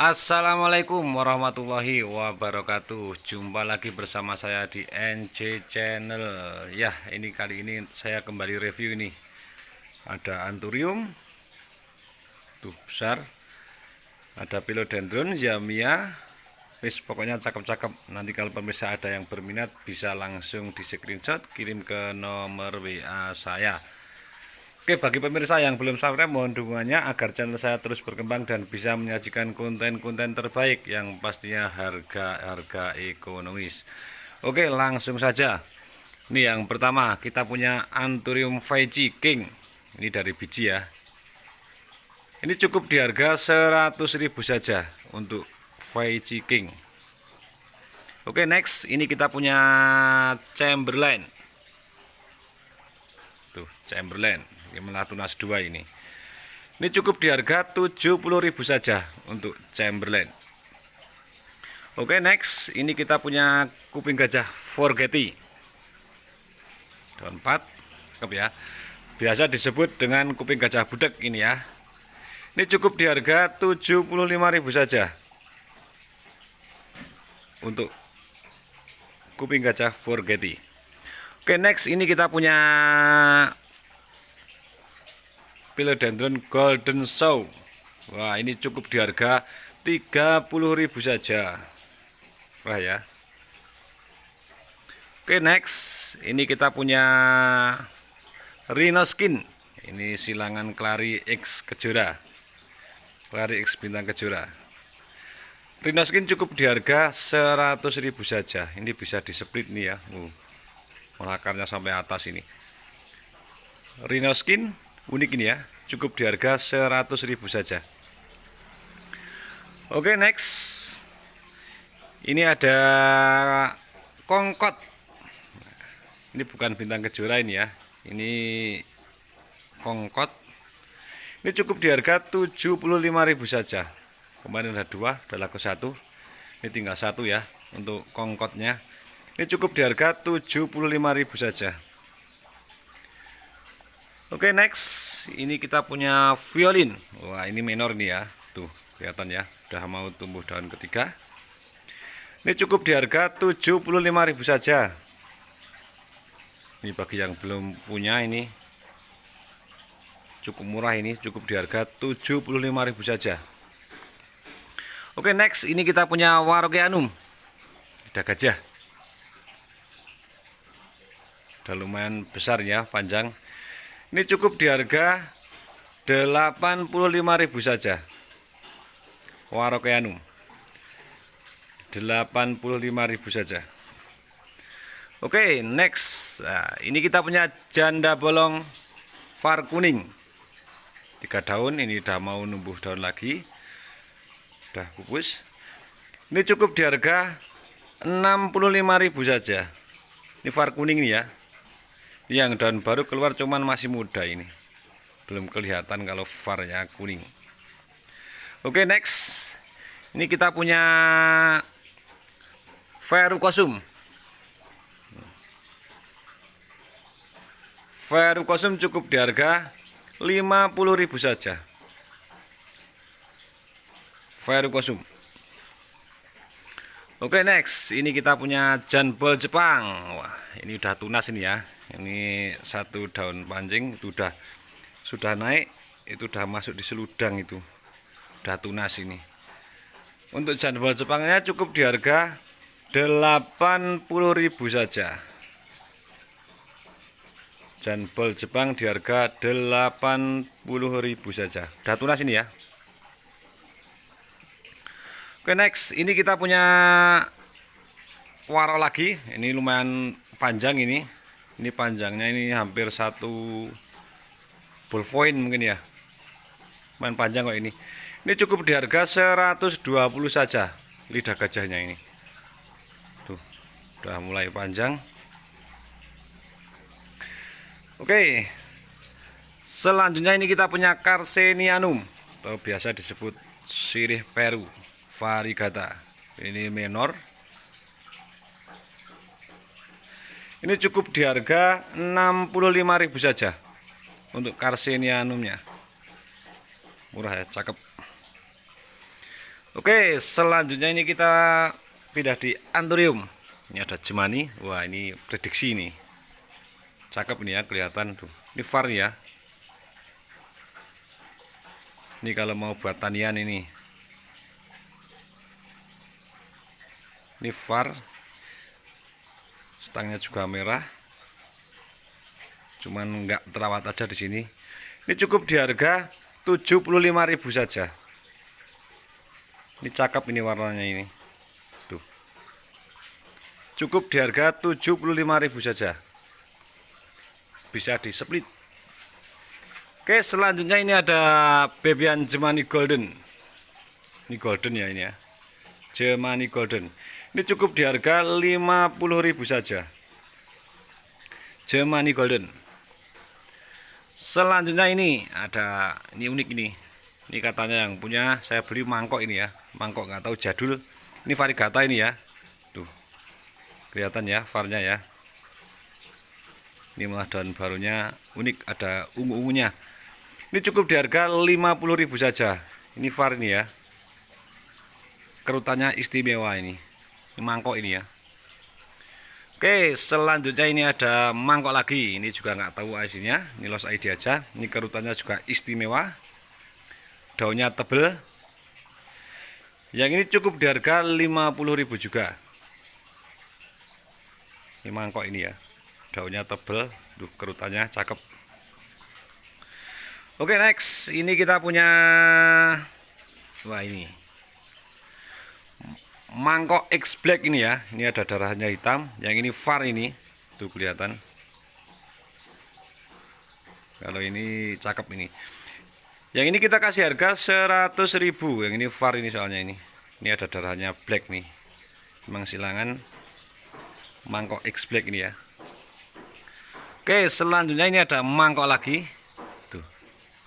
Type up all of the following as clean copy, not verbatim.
Assalamualaikum warahmatullahi wabarakatuh. Jumpa lagi bersama saya di NC Channel. Ya, ini kali ini saya kembali review ini. Ada Anthurium, tuh besar. Ada Philodendron Zamia. Wis pokoknya cakep-cakep. Nanti kalau pemirsa ada yang berminat bisa langsung di screenshot, kirim ke nomor WA saya. Oke, bagi pemirsa yang belum subscribe, mohon dukungannya agar channel saya terus berkembang dan bisa menyajikan konten-konten terbaik yang pastinya harga ekonomis. Oke, langsung saja. Ini yang pertama, kita punya Anthurium Veiji King. Ini dari biji ya. Ini cukup di harga 100.000 saja untuk Veiji King. Oke, next, ini kita punya Chamberlain. Tuh, Chamberlain. Malah tunas 2 ini. Ini cukup di harga 70.000 saja untuk Chamberlain. Oke, next, ini kita punya kuping gajah Forgetti. Daun 4, cakep ya. Biasa disebut dengan kuping gajah budek ini ya. Ini cukup di harga 75.000 saja untuk kuping gajah Forgetti. Oke, next, ini kita punya Philodendron Golden Show. Wah, ini cukup di harga 30.000 saja. Wah ya. Oke, next, ini kita punya Rhino Skin. Ini silangan Clary X Kejora. Clary X Bintang Kejora. Rhino Skin cukup di harga 100.000 saja. Ini bisa di split nih ya. Akarnya sampai atas ini. Rhino Skin unik ini ya, cukup di harga 100.000 saja. Oke, next, ini ada Kongkot. Ini bukan Bintang Kejora ini ya, ini Kongkot. Ini cukup di harga 75.000 saja. Kemarin ada 2, udah laku 1. Ini tinggal 1 ya untuk Kongkotnya. Ini cukup di harga 75.000 saja. Oke, next, ini kita punya Violin. Wah, ini menor nih ya, tuh kelihatan ya, udah mau tumbuh daun ketiga. Ini cukup di harga 75.000 saja. Ini bagi yang belum punya, ini cukup murah, ini cukup di harga 75.000 saja. Oke, next, ini kita punya Warokeanum. Ada gajah, udah lumayan besar ya, panjang. Ini cukup di harga 85.000 saja. Warokeanum 85.000 saja. Oke, next. Nah, ini kita punya janda bolong var kuning. 3 daun, ini udah mau numbuh daun lagi. Udah pupus. Ini cukup di harga 65.000 saja. Ini var kuning nih ya. Yang daun baru keluar, cuman masih muda ini, belum kelihatan kalau varnya kuning. Oke, next, ini kita punya Verrucosum. Verrucosum cukup di harga 50.000 saja. Verrucosum. Oke, next, ini kita punya Janbol Jepang. Wah, ini udah tunas ini ya. Ini 1 daun pancing itu sudah naik, itu udah masuk di seludang, itu udah tunas ini. Untuk Janbol Jepangnya cukup di harga 80.000 saja. Janbol Jepang di harga 80.000 saja. Udah tunas ini ya. Oke, next, ini kita punya waro lagi. Ini lumayan panjang ini. Ini panjangnya ini hampir 1 ballpoint mungkin ya. Lumayan panjang kok ini. Ini cukup di harga 120 saja lidah gajahnya ini. Tuh, udah mulai panjang. Oke. Selanjutnya ini kita punya Carsenianum, atau biasa disebut sirih Peru variegata. Ini menor. Ini cukup di harga 65.000 saja untuk Carsenianumnya. Murah ya, cakep. Oke, selanjutnya ini kita pindah di Anthurium. Ini ada Jemani. Wah, ini prediksi ini. Cakep ini ya, kelihatan tuh. Ini VAR ya. Ini kalau mau buat tanian ini. Ini VAR. Stangnya juga merah. Cuman nggak terawat aja di sini. Ini cukup di harga 75.000 saja. Ini cakep ini warnanya ini. Tuh. Cukup di harga 75.000 saja. Bisa di split. Oke, selanjutnya ini ada bebian Jemani Golden. Ini golden ya ini ya. Jemani Golden. Ini cukup di harga 50.000 saja. Jemani Golden. Selanjutnya ini ada, ini unik ini. Ini katanya yang punya, saya beli mangkok ini ya. Mangkok nggak tahu jadul. Ini varigata ini ya. Tuh. Kelihatan ya varnya ya. Ini malah daun barunya unik, ada ungu-ungunya. Ini cukup di harga 50.000 saja. Ini var ini ya. Kerutannya istimewa ini. Ini mangkok ini ya. Oke, selanjutnya ini ada mangkok lagi. Ini juga nggak tahu isinya. Ini Lost ID aja. Ini kerutannya juga istimewa. Daunnya tebel. Yang ini cukup di harga 50.000 juga. Ini mangkok ini ya. Daunnya tebel, tuh kerutannya cakep. Oke, next. Ini kita punya, wah ini mangkok X Black ini ya. Ini ada darahnya hitam. Yang ini VAR ini. Tuh kelihatan. Kalau ini cakep ini. Yang ini kita kasih harga 100.000. Yang ini VAR ini soalnya ini. Ini ada darahnya black nih. Memang silangan mangkok X Black ini ya. Oke, selanjutnya ini ada mangkok lagi. Tuh.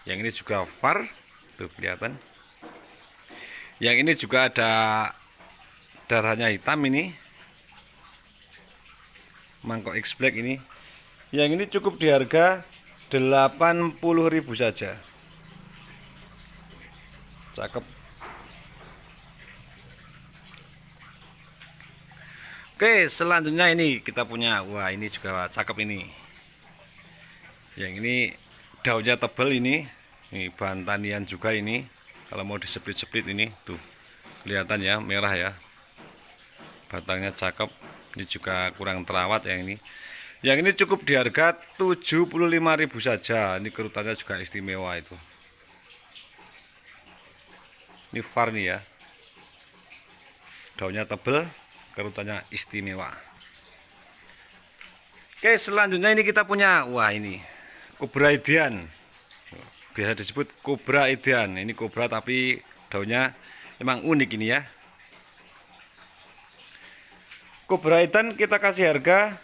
Yang ini juga VAR. Tuh kelihatan. Yang ini juga ada darahnya hitam ini. Mangkok X Black ini. Yang ini cukup di harga 80.000 saja. Cakep. Oke, selanjutnya ini kita punya, wah ini juga cakep ini. Yang ini daunnya tebal ini. Ini bahan tanian juga ini. Kalau mau diseplit-seplit ini, tuh kelihatan ya, merah ya. Batangnya cakep. Ini juga kurang terawat yang ini. Yang ini cukup di harga 75.000 saja. Ini kerutannya juga istimewa itu. Ini VAR nih ya. Daunnya tebal, kerutannya istimewa. Oke, selanjutnya ini kita punya, wah ini Cobra Idean. Biasa disebut Cobra Idean. Ini kobra tapi daunnya memang unik ini ya. Cobra Idean kita kasih harga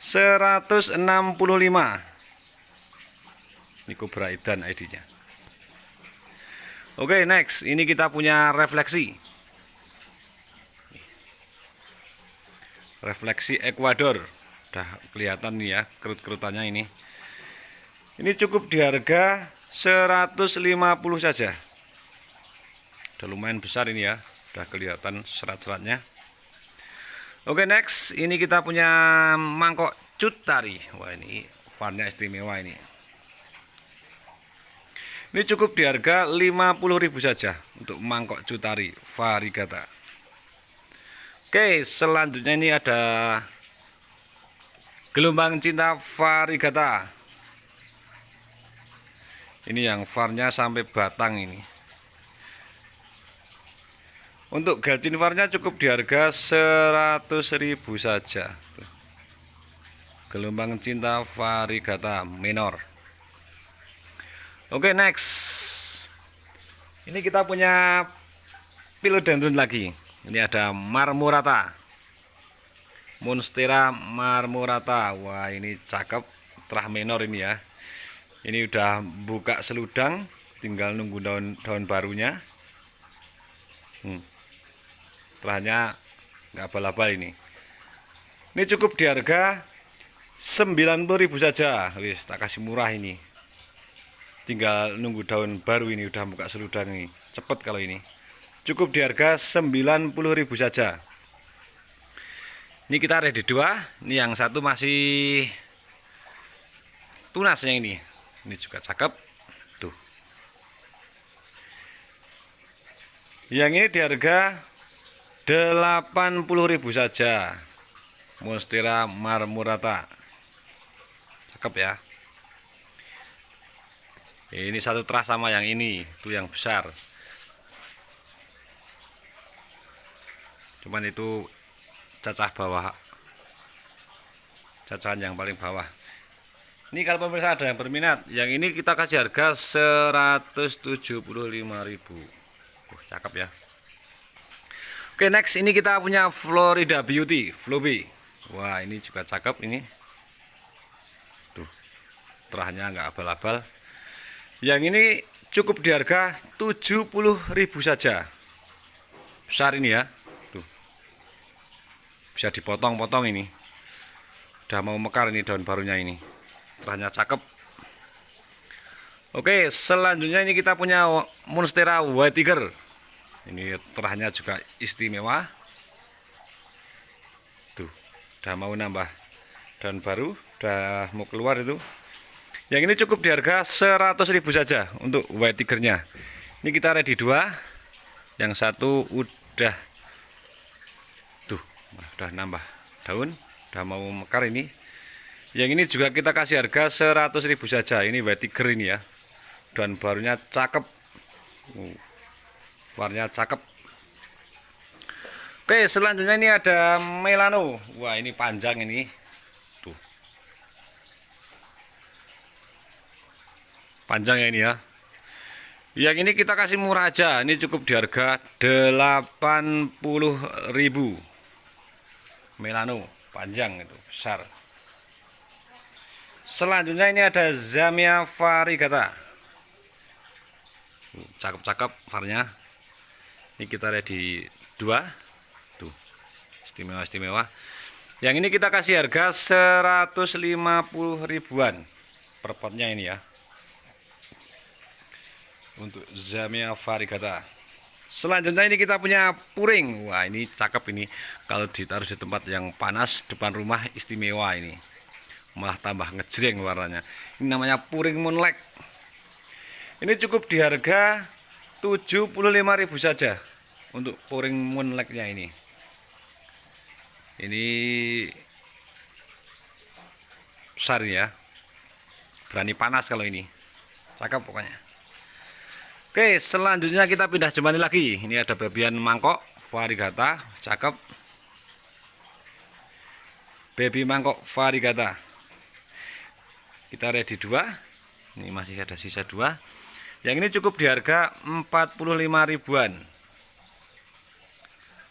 165. Ini Cobra Idean ID-nya. Oke, next. Ini kita punya refleksi. Refleksi Ekuador. Udah kelihatan nih ya kerut-kerutannya ini. Ini cukup di harga 150 saja. Udah lumayan besar ini ya. Udah kelihatan serat-seratnya. Oke, next. Ini kita punya mangkok Cutari. Wah, ini warnanya istimewa ini. Ini cukup di harga 50.000 saja untuk mangkok Cutari varigata. Oke, selanjutnya ini ada gelombang cinta varigata. Ini yang varnya sampai batang ini. Untuk galcin varnya cukup di harga 100.000 saja. Gelombang cinta varigata minor. Oke, next. Ini kita punya philodendron lagi. Ini ada marmorata. Monstera marmorata. Wah, ini cakep. Terah minor ini ya. Ini udah buka seludang, tinggal nunggu daun barunya. Terahnya nggak abal-abal ini. Ini cukup di harga 90.000 saja. Wis, tak kasih murah ini. Tinggal nunggu daun baru ini udah buka seludang ini. Cepet kalau ini. cukup di harga 90.000 saja. Ini kita ready dua. Ini yang satu masih tunas yang ini. Ini juga cakep. Tuh. Yang ini di harga 80.000 saja. Monstera marmorata. Cakep ya. Ini satu teras sama yang ini, itu yang besar. Cuman itu cacah bawah, cacahan yang paling bawah. Ini kalau pemirsa ada yang berminat, yang ini kita kasih harga 175.000. Cakep ya. Oke, next ini kita punya Florida Beauty Floppy. Wah, ini juga cakep ini. Tuh, terahnya nggak abal-abal. Yang ini cukup di harga 70.000 saja. Besar ini ya. Bisa dipotong-potong ini. Udah mau mekar ini daun barunya ini. Terahnya cakep. Oke, selanjutnya ini kita punya Monstera White Tiger. Ini terahnya juga istimewa. Tuh, udah mau nambah daun baru, udah mau keluar itu. Yang ini cukup di harga 100.000 saja untuk White Tigernya. Ini kita ready dua. Yang satu udah udah nambah daun, udah mau mekar ini. Yang ini juga kita kasih harga 100.000 saja. Ini White Tiger ini ya. Daun barunya cakep. Warnanya cakep. Oke, selanjutnya ini ada Melano. Wah, ini panjang ini. Tuh. Panjang ya ini ya. Yang ini kita kasih murah aja. Ini cukup di harga 80.000. Melano panjang itu besar. Selanjutnya ini ada Zamia variegata. Cakep-cakep varnya. Ini kita ready dua. Tuh, istimewa-istimewa. Yang ini kita kasih harga 150.000-an per potnya ini ya. Untuk Zamia variegata. Selanjutnya ini kita punya puring. Wah, ini cakep ini. Kalau ditaruh di tempat yang panas depan rumah istimewa ini. Malah tambah ngejreng warnanya. Ini namanya puring moonlight. Ini cukup di harga 75.000 saja untuk puring moonlight-nya ini. Ini besar ya. Berani panas kalau ini. Cakep pokoknya. Oke, selanjutnya kita pindah jemani lagi. Ini ada bebian mangkok variegata, cakep. Baby mangkok variegata. Kita ready dua. Ini masih ada sisa dua. Yang ini cukup di harga 45.000-an.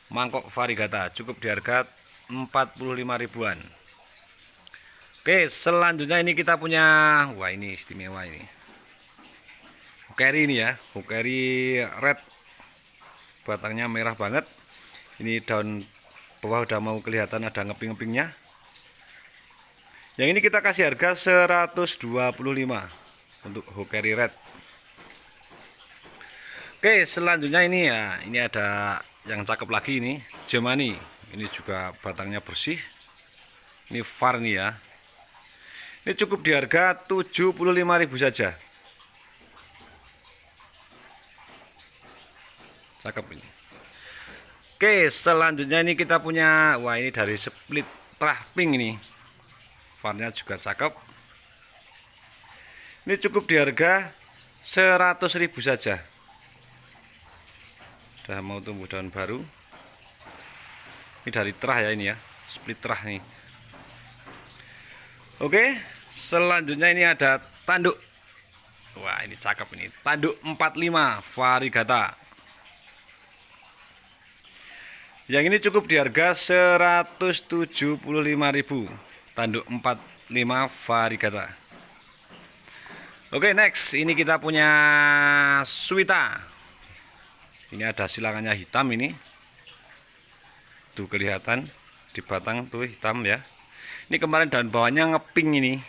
Mangkok variegata cukup di harga 45.000-an. Oke, selanjutnya ini kita punya, wah ini istimewa ini. Hukeri ini ya, Hukeri red. Batangnya merah banget. Ini daun bawah udah mau kelihatan ada ngeping-ngepingnya. Yang ini kita kasih harga 125 untuk Hukeri red. Oke, selanjutnya ini ya, ini ada yang cakep lagi ini, Jemani. Ini juga batangnya bersih. Ini var nih ya. Ini cukup di harga 75.000 saja. Cakep ini. Oke, selanjutnya ini kita punya, wah ini dari split terah pink ini. Varnya juga cakep. Ini cukup di harga 100.000 saja. Udah mau tumbuh daun baru. Ini dari terah ya ini ya, split terah nih. Oke, selanjutnya ini ada tanduk. Wah, ini cakep ini. Tanduk 45 variegata. Yang ini cukup di harga 175.000. Tanduk 45 variegata. Oke, next ini kita punya Suita. Ini ada silangannya hitam ini. Tuh kelihatan di batang tuh hitam ya. Ini kemarin daun bawahnya ngeping ini.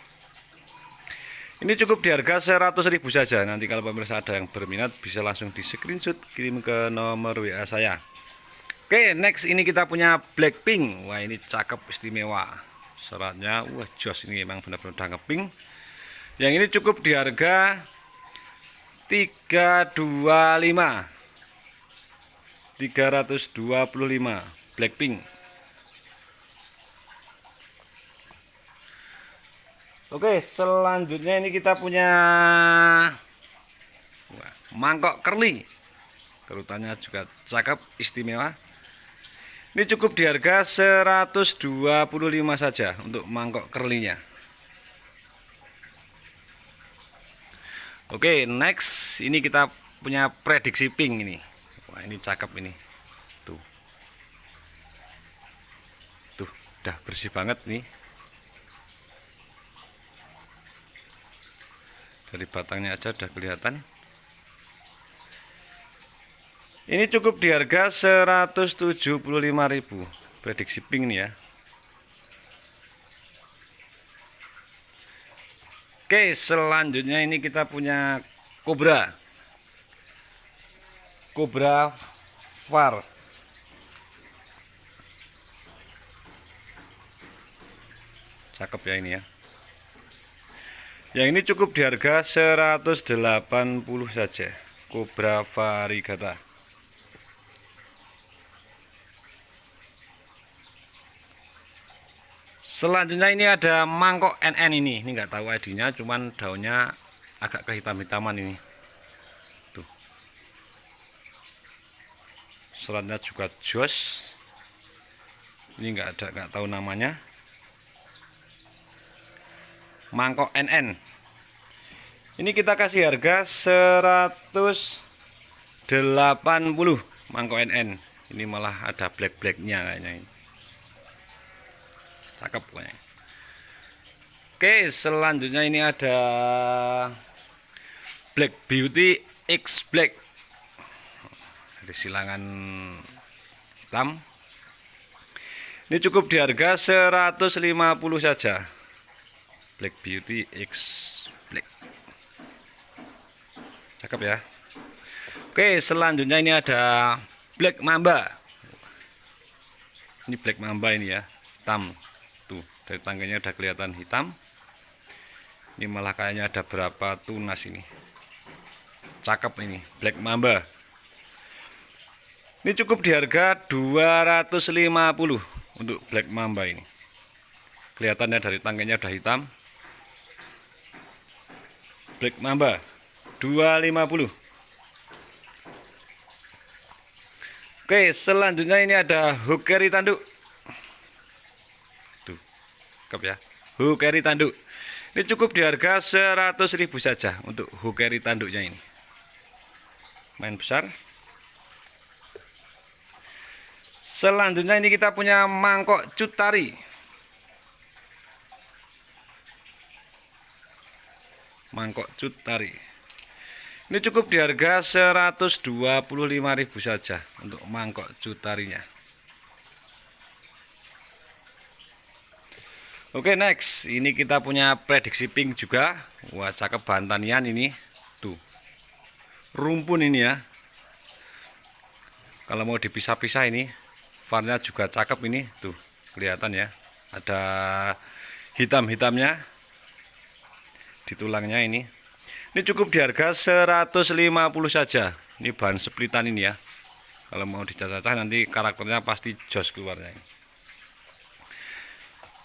Ini cukup di harga 100.000 saja. Nanti kalau pemirsa ada yang berminat bisa langsung di screenshot kirim ke nomor WA saya. Oke, next ini kita punya Blackpink. Wah, ini cakep istimewa. Seratnya wah jos, ini memang benar-benar udah ngepink. Yang ini cukup di harga 325 Blackpink. Oke, selanjutnya ini kita punya mangkok curly. Kerutannya juga cakep istimewa. Ini cukup di harga 125 saja untuk mangkok curly-nya. Oke, next ini kita punya prediksi pink ini. Wah, ini cakep ini. Tuh. Tuh, udah bersih banget nih. Dari batangnya aja udah kelihatan. Ini cukup di harga 175.000. Prediksi pink nih ya. Oke, selanjutnya ini kita punya Cobra Far. Cakep ya ini ya. Yang ini cukup di harga 180 saja. Cobra Varigata. Selanjutnya ini ada mangkok NN ini nggak tahu ID-nya, cuman daunnya agak kehitam-hitaman ini. Tuh. Seratnya juga jos. Ini nggak tahu namanya. Mangkok NN. Ini kita kasih harga 180 mangkok NN. Ini malah ada black-blacknya kayaknya ini. Cakep pokoknya. Oke, selanjutnya ini ada Black Beauty X Black. Dari silangan hitam. Ini cukup di harga 150 saja. Black Beauty X Black. Cakep ya. Oke, selanjutnya ini ada Black Mamba. Ini Black Mamba ini ya, hitam. Tuh, dari tangkainya udah kelihatan hitam. Ini malah kayaknya ada berapa tunas ini. Cakep ini, Black Mamba. Ini cukup di harga 250 untuk Black Mamba ini. Kelihatannya dari tangkainya udah hitam. Black Mamba 250. Oke, selanjutnya ini ada Hukeri tanduk. Tuh, cakep ya. Hukeri tanduk. Ini cukup di harga 100.000 saja untuk Hukeri tanduknya ini. Main besar. Selanjutnya ini kita punya mangkok cutari. Mangkok cutari. Ini cukup di harga 125.000 saja untuk mangkok cutarinya. Oke, next ini kita punya prediksi pink juga. Wah, cakep bantanian ini. Tuh, rumpun ini ya. Kalau mau dipisah-pisah ini, varnya juga cakep ini. Tuh, kelihatan ya. Ada hitam-hitamnya di tulangnya ini. Ini cukup di harga 150 saja. Ini bahan splitan ini ya. Kalau mau dicacah-cacah nanti karakternya pasti jos keluarnya.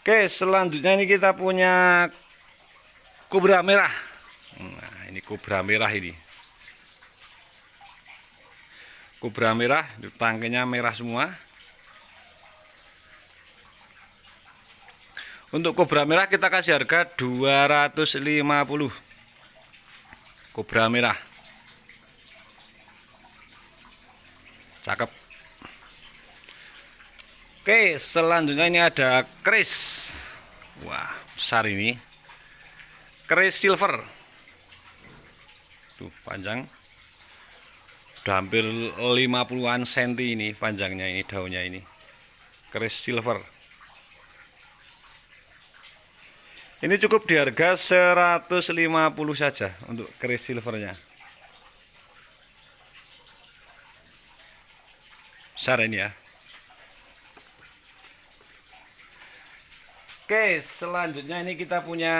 Oke, selanjutnya ini kita punya kobra merah. Nah, ini kobra merah ini. Kobra merah, tangkainya merah semua. Untuk kobra merah kita kasih harga 250. Kobra merah. Cakep. Oke, selanjutnya ini ada keris. Wah, besar ini. Keris silver. Tuh, panjang. Udah hampir 50-an senti ini panjangnya ini, daunnya ini. Keris silver. Ini cukup di harga 150 saja untuk keris silvernya. Besar ini ya. Oke, selanjutnya ini kita punya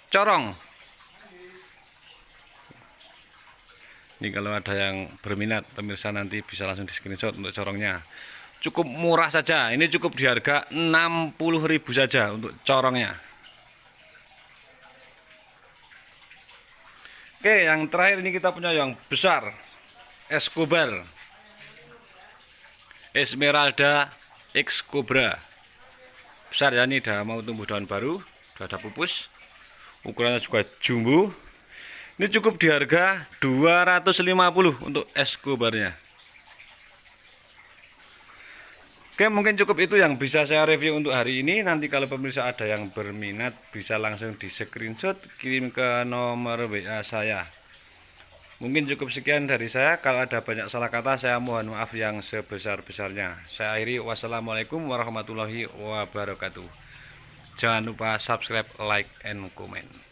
corong. Ini kalau ada yang berminat, pemirsa nanti bisa langsung di screenshot untuk corongnya. Cukup murah saja. Ini cukup di harga 60.000 saja untuk corongnya. Oke, yang terakhir ini kita punya yang besar. Escobar Esmeralda X Cobra. Besar ya, ini udah mau tumbuh daun baru, udah ada pupus. Ukurannya juga jumbo. Ini cukup di harga 250 untuk Escobarnya. Oke, mungkin cukup itu yang bisa saya review untuk hari ini. Nanti kalau pemirsa ada yang berminat bisa langsung di screenshot, kirim ke nomor WA saya. Mungkin cukup sekian dari saya. Kalau ada banyak salah kata, saya mohon maaf yang sebesar-besarnya. Saya akhiri, wassalamualaikum warahmatullahi wabarakatuh. Jangan lupa subscribe, like, and comment.